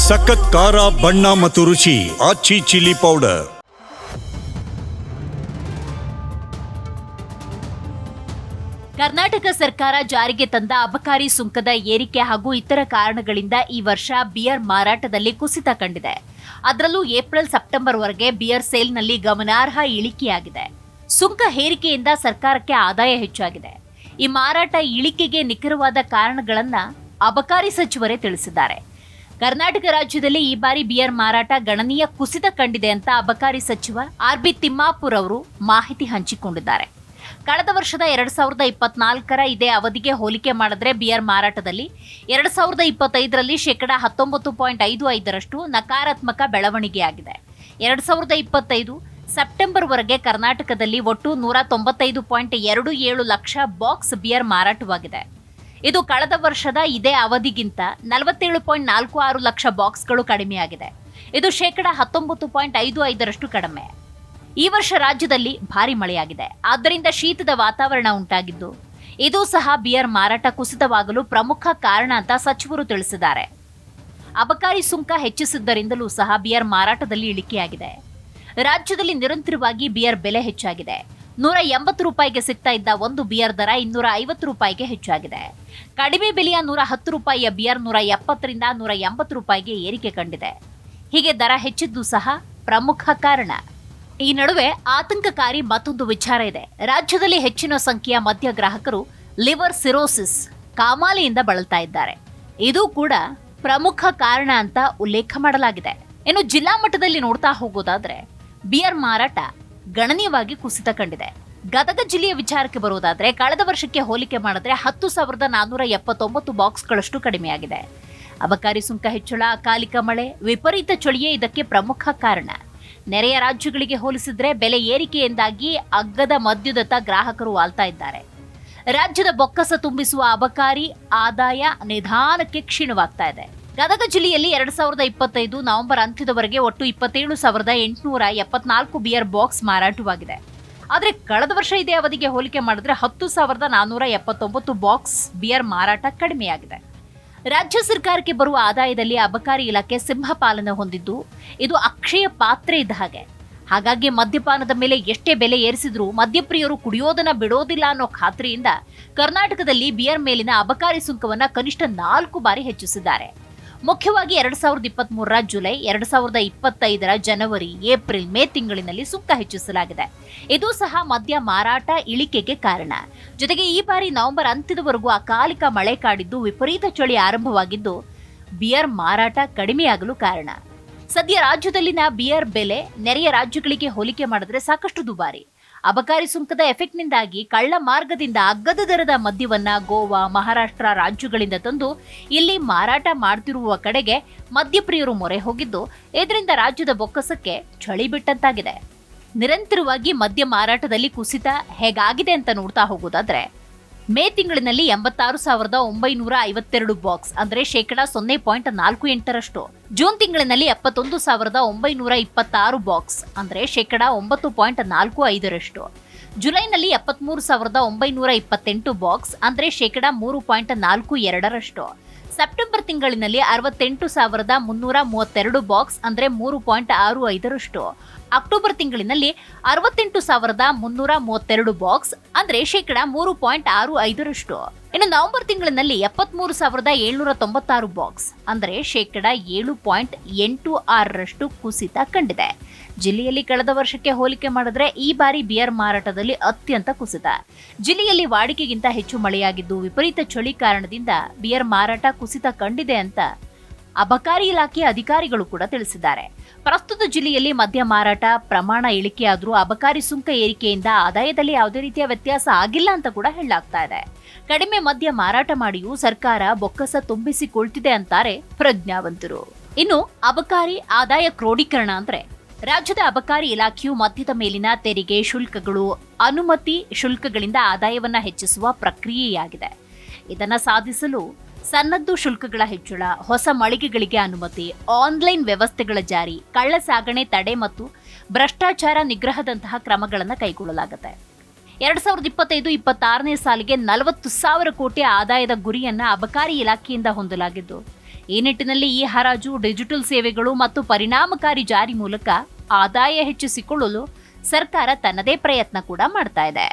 ಸಖತ್ ಖಾರ ಬಣ್ಣ ಮತ್ತು ರುಚಿ ಆಚಿ ಚಿಲ್ಲಿ ಪೌಡರ್. ಕರ್ನಾಟಕ ಸರ್ಕಾರ ಜಾರಿಗೆ ತಂದ ಅಬಕಾರಿ ಸುಂಕದ ಏರಿಕೆ ಹಾಗೂ ಇತರ ಕಾರಣಗಳಿಂದ ಈ ವರ್ಷ ಬಿಯರ್ ಮಾರಾಟದಲ್ಲಿ ಕುಸಿತ ಕಂಡಿದೆ. ಅದರಲ್ಲೂ ಏಪ್ರಿಲ್ ಸೆಪ್ಟೆಂಬರ್ವರೆಗೆ ಬಿಯರ್ ಸೇಲ್ನಲ್ಲಿ ಗಮನಾರ್ಹ ಇಳಿಕೆಯಾಗಿದೆ. ಸುಂಕ ಹೇರಿಕೆಯಿಂದ ಸರ್ಕಾರಕ್ಕೆ ಆದಾಯ ಹೆಚ್ಚಾಗಿದೆ. ಈ ಮಾರಾಟ ಇಳಿಕೆಗೆ ನಿಖರವಾದ ಕಾರಣಗಳನ್ನು ಅಬಕಾರಿ ಸಚಿವರೇ ತಿಳಿಸಿದ್ದಾರೆ. ಕರ್ನಾಟಕ ರಾಜ್ಯದಲ್ಲಿ ಈ ಬಾರಿ ಬಿಯರ್ ಮಾರಾಟ ಗಣನೀಯ ಕುಸಿತ ಕಂಡಿದೆ ಅಂತ ಅಬಕಾರಿ ಸಚಿವ ಆರ್.ಬಿ. ತಿಮ್ಮಾಪುರ್ ಅವರು ಮಾಹಿತಿ ಹಂಚಿಕೊಂಡಿದ್ದಾರೆ. ಕಳೆದ ವರ್ಷದ 2024ರ ಇದೇ ಅವಧಿಗೆ ಹೋಲಿಕೆ ಮಾಡಿದ್ರೆ ಬಿಯರ್ ಮಾರಾಟದಲ್ಲಿ 2025ರಲ್ಲಿ 19.55% ನಕಾರಾತ್ಮಕ ಬೆಳವಣಿಗೆಯಾಗಿದೆ. 2025 ಸೆಪ್ಟೆಂಬರ್ವರೆಗೆ ಕರ್ನಾಟಕದಲ್ಲಿ ಒಟ್ಟು 195.27 ಲಕ್ಷ ಬಾಕ್ಸ್ ಬಿಯರ್ ಮಾರಾಟವಾಗಿದೆ. ಇದು ಕಳೆದ ವರ್ಷದ ಇದೇ ಅವಧಿಗಿಂತ 47.46 ಲಕ್ಷ ಬಾಕ್ಸ್ಗಳು ಕಡಿಮೆಯಾಗಿದೆ. ಇದು 19.55% ಕಡಿಮೆ. ಈ ವರ್ಷ ರಾಜ್ಯದಲ್ಲಿ ಭಾರಿ ಮಳೆಯಾಗಿದೆ. ಆದ್ದರಿಂದ ಶೀತದ ವಾತಾವರಣ ಉಂಟಾಗಿದ್ದು ಇದು ಸಹ ಬಿಯರ್ ಮಾರಾಟ ಕುಸಿತವಾಗಲು ಪ್ರಮುಖ ಕಾರಣ ಅಂತ ಸಚಿವರು ತಿಳಿಸಿದ್ದಾರೆ. ಅಬಕಾರಿ ಸುಂಕ ಹೆಚ್ಚಿಸಿದ್ದರಿಂದಲೂ ಸಹ ಬಿಯರ್ ಮಾರಾಟದಲ್ಲಿ ಇಳಿಕೆಯಾಗಿದೆ. ರಾಜ್ಯದಲ್ಲಿ ನಿರಂತರವಾಗಿ ಬಿಯರ್ ಬೆಲೆ ಹೆಚ್ಚಾಗಿದೆ. 180 ರೂಪಾಯಿಗೆ ಸಿಗ್ತಾ ಇದ್ದ ಒಂದು ಬಿಯರ್ ದರ 250 ರೂಪಾಯಿಗೆ ಹೆಚ್ಚಾಗಿದೆ. ಕಡಿಮೆ ಬೆಲೆಯ 110 ರೂಪಾಯಿಯ ಬಿಯರ್ 170ರಿಂದ 180 ರೂಪಾಯಿಗೆ ಏರಿಕೆ ಕಂಡಿದೆ. ಹೀಗೆ ದರ ಹೆಚ್ಚಿದ್ದು ಸಹ ಪ್ರಮುಖ ಕಾರಣ. ಈ ನಡುವೆ ಆತಂಕಕಾರಿ ಮತ್ತೊಂದು ವಿಚಾರ ಇದೆ. ರಾಜ್ಯದಲ್ಲಿ ಹೆಚ್ಚಿನ ಸಂಖ್ಯೆಯ ಮದ್ಯ ಗ್ರಾಹಕರು ಲಿವರ್ ಸಿರೋಸಿಸ್ ಕಾಮಾಲೆಯಿಂದ ಬಳಲ್ತಾ ಇದ್ದಾರೆ. ಇದು ಕೂಡ ಪ್ರಮುಖ ಕಾರಣ ಅಂತ ಉಲ್ಲೇಖ ಮಾಡಲಾಗಿದೆ. ಇನ್ನು ಜಿಲ್ಲಾ ಮಟ್ಟದಲ್ಲಿ ನೋಡ್ತಾ ಹೋಗೋದಾದ್ರೆ ಬಿಯರ್ ಮಾರಾಟ ಗಣನೀಯವಾಗಿ ಕುಸಿತ ಕಂಡಿದೆ. ಗದಗ ಜಿಲ್ಲೆಯ ವಿಚಾರಕ್ಕೆ ಬರುವುದಾದ್ರೆ ಕಳೆದ ವರ್ಷಕ್ಕೆ ಹೋಲಿಕೆ ಮಾಡಿದ್ರೆ 10,479 ಬಾಕ್ಸ್ಗಳಷ್ಟು ಕಡಿಮೆಯಾಗಿದೆ. ಅಬಕಾರಿ ಸುಂಕ ಹೆಚ್ಚಳ, ಅಕಾಲಿಕ ಮಳೆ, ವಿಪರೀತ ಚಳಿಯೇ ಇದಕ್ಕೆ ಪ್ರಮುಖ ಕಾರಣ. ನೆರೆಯ ರಾಜ್ಯಗಳಿಗೆ ಹೋಲಿಸಿದ್ರೆ ಬೆಲೆ ಏರಿಕೆಯಿಂದಾಗಿ ಅಗ್ಗದ ಮದ್ಯದತ್ತ ಗ್ರಾಹಕರು ವಾಲ್ತಾ ಇದ್ದಾರೆ. ರಾಜ್ಯದ ಬೊಕ್ಕಸ ತುಂಬಿಸುವ ಅಬಕಾರಿ ಆದಾಯ ನಿಧಾನಕ್ಕೆ ಕ್ಷೀಣವಾಗ್ತಾ ಇದೆ. ಗದಗ ಜಿಲ್ಲೆಯಲ್ಲಿ 2025 ನವೆಂಬರ್ ಅಂತ್ಯದವರೆಗೆ ಒಟ್ಟು 27,874 ಬಿಯರ್ ಬಾಕ್ಸ್ ಮಾರಾಟವಾಗಿದೆ. ಆದರೆ ಕಳೆದ ವರ್ಷ ಇದೇ ಅವಧಿಗೆ ಹೋಲಿಕೆ ಮಾಡಿದ್ರೆ 10,479 ಬಾಕ್ಸ್ ಬಿಯರ್ ಮಾರಾಟ ಕಡಿಮೆಯಾಗಿದೆ. ರಾಜ್ಯ ಸರ್ಕಾರಕ್ಕೆ ಬರುವ ಆದಾಯದಲ್ಲಿ ಅಬಕಾರಿ ಇಲಾಖೆ ಸಿಂಹಪಾಲನ ಹೊಂದಿದ್ದು ಇದು ಅಕ್ಷಯ ಪಾತ್ರೆ ಇದ್ದ ಹಾಗೆ. ಹಾಗಾಗಿ ಮದ್ಯಪಾನದ ಮೇಲೆ ಎಷ್ಟೇ ಬೆಲೆ ಏರಿಸಿದ್ರೂ ಮದ್ಯಪ್ರಿಯರು ಕುಡಿಯೋದನ್ನ ಬಿಡೋದಿಲ್ಲ ಅನ್ನೋ ಖಾತ್ರಿಯಿಂದ ಕರ್ನಾಟಕದಲ್ಲಿ ಬಿಯರ್ ಮೇಲಿನ ಅಬಕಾರಿ ಸುಂಕವನ್ನ ಕನಿಷ್ಠ 4 ಬಾರಿ ಹೆಚ್ಚಿಸಿದ್ದಾರೆ. ಮುಖ್ಯವಾಗಿ 2023ರ ಜುಲೈ, 2025ರ ಜನವರಿ, ಏಪ್ರಿಲ್, ಮೇ ತಿಂಗಳಿನಲ್ಲಿ ಸುಂಕ ಹೆಚ್ಚಿಸಲಾಗಿದೆ. ಇದು ಸಹ ಮದ್ಯ ಮಾರಾಟ ಇಳಿಕೆಗೆ ಕಾರಣ. ಜೊತೆಗೆ ಈ ಬಾರಿ ನವೆಂಬರ್ ಅಂತ್ಯದವರೆಗೂ ಅಕಾಲಿಕ ಮಳೆ ಕಾಡಿದ್ದು ವಿಪರೀತ ಚಳಿ ಆರಂಭವಾಗಿದ್ದು ಬಿಯರ್ ಮಾರಾಟ ಕಡಿಮೆಯಾಗಲು ಕಾರಣ. ಸದ್ಯ ರಾಜ್ಯದಲ್ಲಿನ ಬಿಯರ್ ಬೆಲೆ ನೆರೆಯ ರಾಜ್ಯಗಳಿಗೆ ಹೋಲಿಕೆ ಮಾಡಿದ್ರೆ ಸಾಕಷ್ಟು ದುಬಾರಿ. ಅಬಕಾರಿ ಸುಂಕದ ಎಫೆಕ್ಟ್ನಿಂದಾಗಿ ಕಳ್ಳ ಮಾರ್ಗದಿಂದ ಅಗ್ಗದ ದರದ ಮದ್ಯವನ್ನ ಗೋವಾ, ಮಹಾರಾಷ್ಟ್ರ ರಾಜ್ಯಗಳಿಂದ ತಂದು ಇಲ್ಲಿ ಮಾರಾಟ ಮಾಡ್ತಿರುವ ಕಡೆಗೆ ಮದ್ಯಪ್ರಿಯರು ಮೊರೆ ಹೋಗಿದ್ದು ಇದರಿಂದ ರಾಜ್ಯದ ಬೊಕ್ಕಸಕ್ಕೆ ಚಳಿ ಬಿಟ್ಟಂತಾಗಿದೆ. ನಿರಂತರವಾಗಿ ಮದ್ಯ ಮಾರಾಟದಲ್ಲಿ ಕುಸಿತ ಹೇಗಾಗಿದೆ ಅಂತ ನೋಡ್ತಾ ಹೋಗೋದಾದ್ರೆ ಮೇ ತಿಂಗಳಿನಲ್ಲಿ 86,952 ಬಾಕ್ಸ್ ಅಂದರೆ 0.48%. ಜೂನ್ ತಿಂಗಳಿನಲ್ಲಿ 71,926 ಬಾಕ್ಸ್ ಅಂದರೆ 9.45%. ಜುಲೈನಲ್ಲಿ 73,928 ಬಾಕ್ಸ್ ಅಂದರೆ 3.42%. ಸೆಪ್ಟೆಂಬರ್ ತಿಂಗಳಿನಲ್ಲಿ 68,332 ಬಾಕ್ಸ್ ಅಂದರೆ 3.65%. ಅಕ್ಟೋಬರ್ ತಿಂಗಳಿನಲ್ಲಿ 68,332 ಬಾಕ್ಸ್ ಅಂದ್ರೆ 3.65%. ಇನ್ನು ನವೆಂಬರ್ ತಿಂಗಳಿನಲ್ಲಿ 73,796 ಬಾಕ್ಸ್ ಅಂದರೆ 7.86% ಕುಸಿತ ಕಂಡಿದೆ. ಜಿಲ್ಲೆಯಲ್ಲಿ ಕಳೆದ ವರ್ಷಕ್ಕೆ ಹೋಲಿಕೆ ಮಾಡಿದ್ರೆ ಈ ಬಾರಿ ಬಿಯರ್ ಮಾರಾಟದಲ್ಲಿ ಅತ್ಯಂತ ಕುಸಿತ. ಜಿಲ್ಲೆಯಲ್ಲಿ ವಾಡಿಕೆಗಿಂತ ಹೆಚ್ಚು ಮಳೆಯಾಗಿದ್ದು ವಿಪರೀತ ಚಳಿ ಕಾರಣದಿಂದ ಬಿಯರ್ ಮಾರಾಟ ಕುಸಿತ ಕಂಡಿದೆ ಅಂತ ಅಬಕಾರಿ ಇಲಾಖೆ ಅಧಿಕಾರಿಗಳು ಕೂಡ ತಿಳಿಸಿದ್ದಾರೆ. ಪ್ರಸ್ತುತ ಜಿಲ್ಲೆಯಲ್ಲಿ ಮದ್ಯ ಮಾರಾಟ ಪ್ರಮಾಣ ಇಳಿಕೆಯಾದ್ರೂ ಅಬಕಾರಿ ಸುಂಕ ಏರಿಕೆಯಿಂದ ಆದಾಯದಲ್ಲಿ ಯಾವುದೇ ರೀತಿಯ ವ್ಯತ್ಯಾಸ ಆಗಿಲ್ಲ ಅಂತ ಕೂಡ ಹೇಳಲಾಗ್ತಾ ಇದೆ. ಕಡಿಮೆ ಮದ್ಯ ಮಾರಾಟ ಮಾಡಿಯೂ ಸರ್ಕಾರ ಬೊಕ್ಕಸ ತುಂಬಿಸಿಕೊಳ್ತಿದೆ ಅಂತಾರೆ ಪ್ರಜ್ಞಾವಂತರು. ಇನ್ನು ಅಬಕಾರಿ ಆದಾಯ ಕ್ರೋಢೀಕರಣ ಅಂದ್ರೆ ರಾಜ್ಯದ ಅಬಕಾರಿ ಇಲಾಖೆಯು ಮದ್ಯದ ಮೇಲಿನ ತೆರಿಗೆ, ಶುಲ್ಕಗಳು, ಅನುಮತಿ ಶುಲ್ಕಗಳಿಂದ ಆದಾಯವನ್ನ ಹೆಚ್ಚಿಸುವ ಪ್ರಕ್ರಿಯೆಯಾಗಿದೆ. ಇದನ್ನ ಸಾಧಿಸಲು ಸನ್ನದ್ದು ಶುಲ್ಕಗಳ ಹೆಚ್ಚಳ, ಹೊಸ ಮಳಿಗೆಗಳಿಗೆ ಅನುಮತಿ, ಆನ್ಲೈನ್ ವ್ಯವಸ್ಥೆಗಳ ಜಾರಿ, ಕಳ್ಳ ಸಾಗಣೆ ತಡೆ ಮತ್ತು ಭ್ರಷ್ಟಾಚಾರ ನಿಗ್ರಹದಂತಹ ಕ್ರಮಗಳನ್ನು ಕೈಗೊಳ್ಳಲಾಗುತ್ತೆ. 2025-26ನೇ ಸಾಲಿಗೆ 40,000 ಕೋಟಿ ಆದಾಯದ ಗುರಿಯನ್ನ ಅಬಕಾರಿ ಇಲಾಖೆಯಿಂದ ಹೊಂದಲಾಗಿದ್ದು ಈ ನಿಟ್ಟಿನಲ್ಲಿ ಈ ಹರಾಜು, ಡಿಜಿಟಲ್ ಸೇವೆಗಳು ಮತ್ತು ಪರಿಣಾಮಕಾರಿ ಜಾರಿ ಮೂಲಕ ಆದಾಯ ಹೆಚ್ಚಿಸಿಕೊಳ್ಳಲು ಸರ್ಕಾರ ತನ್ನದೇ ಪ್ರಯತ್ನ ಕೂಡ ಮಾಡ್ತಾ ಇದೆ.